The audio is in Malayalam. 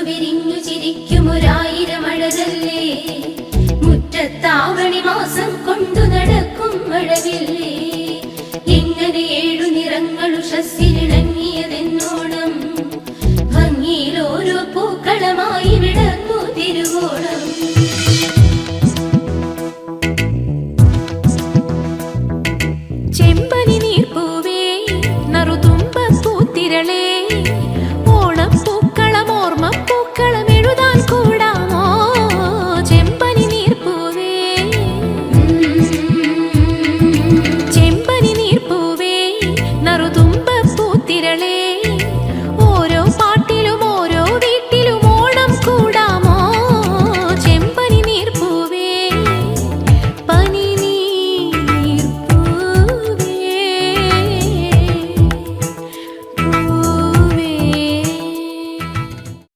വിരിഞ്ഞു ചിരിക്കുമൊരായിരം അഴകല്ലേ, മുറ്റത്താവണി മാസം കൊണ്ടു നടക്കും മഴവില്ലേ. എങ്ങനെ 7 നിറങ്ങൾ ഉഷസ്സിലിണങ്ങിയതെന്നോണം, ഭംഗിയിൽ ഓരോ പൂക്കളമായി